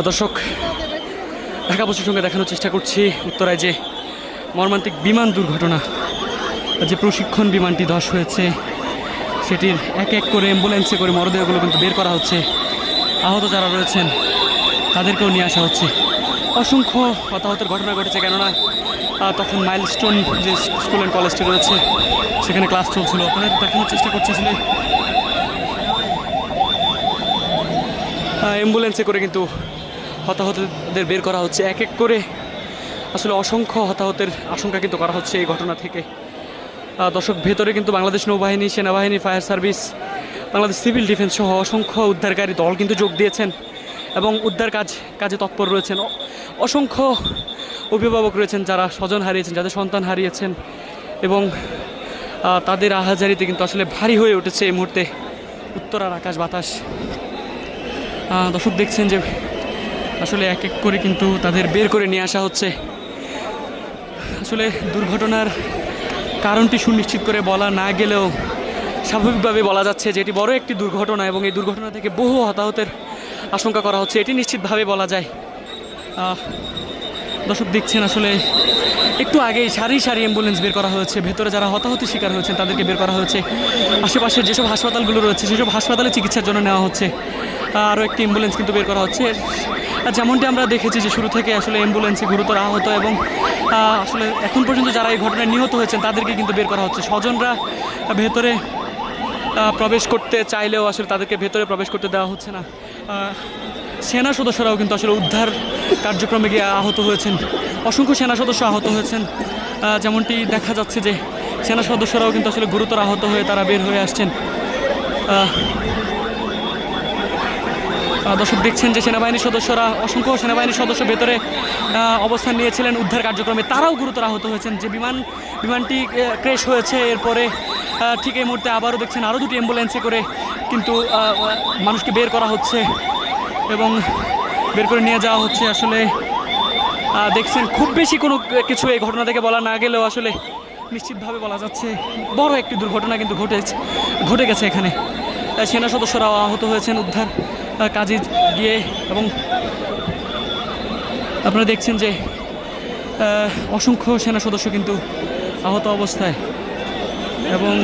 দর্শক, ঢাকা পোস্টের সঙ্গে দেখানোর চেষ্টা করছি উত্তরায় যে মর্মান্তিক বিমান দুর্ঘটনা, যে প্রশিক্ষণ বিমানটি ধস হয়েছে সেটির এক এক করে অ্যাম্বুলেন্সে করে মরদেহগুলো কিন্তু বের করা হচ্ছে। আহত যারা রয়েছেন তাদেরকেও নিয়ে আসা হচ্ছে। অসংখ্য হতাহতের ঘটনা ঘটেছে, কেননা তখন মাইলস্টোন যে স্কুল অ্যান্ড কলেজটি রয়েছে সেখানে ক্লাস চলছিল। আপনাদের দেখানোর চেষ্টা করছে আসলে অ্যাম্বুলেন্সে করে কিন্তু হতাহতদের বের করা হচ্ছে এক এক করে। আসলে অসংখ্য হতাহতের আশঙ্কা কিন্তু করা হচ্ছে এই ঘটনা থেকে। দর্শক, ভেতরে কিন্তু বাংলাদেশ নৌবাহিনী, সেনাবাহিনী, fire service, Bangladesh civil defence সহ অসংখ্য উদ্ধারকারী দল কিন্তু যোগ দিয়েছেন এবং উদ্ধার কাজে তৎপর রয়েছেন। অসংখ্য অভিভাবক রয়েছেন যারা স্বজন হারিয়েছেন, যাদের সন্তান হারিয়েছেন, এবং তাদের আহাজারিতে কিন্তু আসলে ভারী হয়ে উঠেছে এই মুহূর্তে উত্তরার আকাশ বাতাস। দর্শক, দেখছেন যে আসলে এক এক করে কিন্তু তাদের বের করে নিয়ে আসা হচ্ছে। আসলে দুর্ঘটনার কারণটি সুনিশ্চিত করে বলা না গেলেও স্বাভাবিকভাবে বলা যাচ্ছে যে এটি বড় একটি দুর্ঘটনা এবং এই দুর্ঘটনা থেকে বহু হতাহতের আশঙ্কা করা হচ্ছে, এটি নিশ্চিতভাবে বলা যায়। দর্শক, দেখছেন আসলে একটু আগেই সারি সারি অ্যাম্বুলেন্স বের করা হয়েছে। ভেতরে যারা হতাহতের শিকার হয়েছেন তাদেরকে বের করা হয়েছে। আশেপাশের যেসব হাসপাতালগুলো রয়েছে সেসব হাসপাতালে চিকিৎসার জন্য নেওয়া হচ্ছে। আরও একটি অ্যাম্বুলেন্স কিন্তু বের করা হচ্ছে। যেমনটি আমরা দেখেছি যে শুরু থেকে আসলে অ্যাম্বুলেন্সে গুরুতর আহত এবং আসলে এখন পর্যন্ত যারা এই ঘটনায় নিহত হয়েছেন তাদেরকে কিন্তু বের করা হচ্ছে। স্বজনরা ভেতরে প্রবেশ করতে চাইলেও আসলে তাদেরকে ভেতরে প্রবেশ করতে দেওয়া হচ্ছে না। সেনা সদস্যরাও কিন্তু আসলে উদ্ধার কার্যক্রমে গিয়ে আহত হয়েছেন। অসংখ্য সেনা সদস্য আহত হয়েছেন। যেমনটি দেখা যাচ্ছে যে সেনা সদস্যরাও কিন্তু আসলে গুরুতর আহত হয়ে তারা বের হয়ে আসছেন। দর্শক, দেখছেন যে সেনাবাহিনীর সদস্যরা, অসংখ্য সেনাবাহিনীর সদস্য ভেতরে অবস্থান নিয়েছিলেন উদ্ধার কার্যক্রমে, তারাও গুরুতর আহত হয়েছেন। যে বিমানটি ক্র্যাশ হয়েছে এরপরে ঠিক এই মুহূর্তে আবারও দেখছেন আরও দুটি অ্যাম্বুলেন্সে করে কিন্তু মানুষকে বের করা হচ্ছে এবং বের করে নিয়ে যাওয়া হচ্ছে। আসলে দেখছেন খুব বেশি কোনো কিছু এই ঘটনা থেকে বলা না গেলেও আসলে নিশ্চিতভাবে বলা যাচ্ছে বড় একটি দুর্ঘটনা কিন্তু ঘটে গেছে এখানে। সেনা সদস্যরাও আহত হয়েছেন উদ্ধার কাজে গিয়ে, এবং আপনারা দেখছেন যে অসংখ্য সেনা সদস্য কিন্তু আহত অবস্থায়। এবং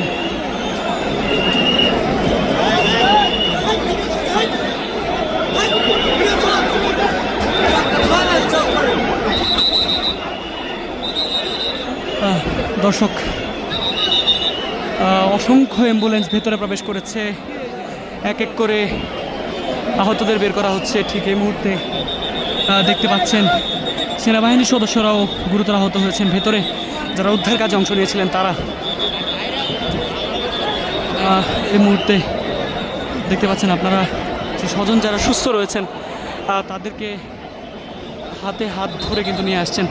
দর্শক, অসংখ্য অ্যাম্বুলেন্স ভেতরে প্রবেশ করেছে, এক এক করে আহতদের বের করা হচ্ছে। ঠিক এই মুহূর্তে দেখতে পাচ্ছেন সেনাবাহিনীর সদস্যরাও গুরুতর আহত হয়েছেন। ভেতরে যারা উদ্ধার কাজে অংশ নিয়েছিলেন তারা এই মুহূর্তে দেখতে পাচ্ছেন আপনারা যে স্বজন যারা সুস্থ রয়েছেন তাদেরকে হাতে হাত ধরে কিন্তু নিয়ে আসছেন।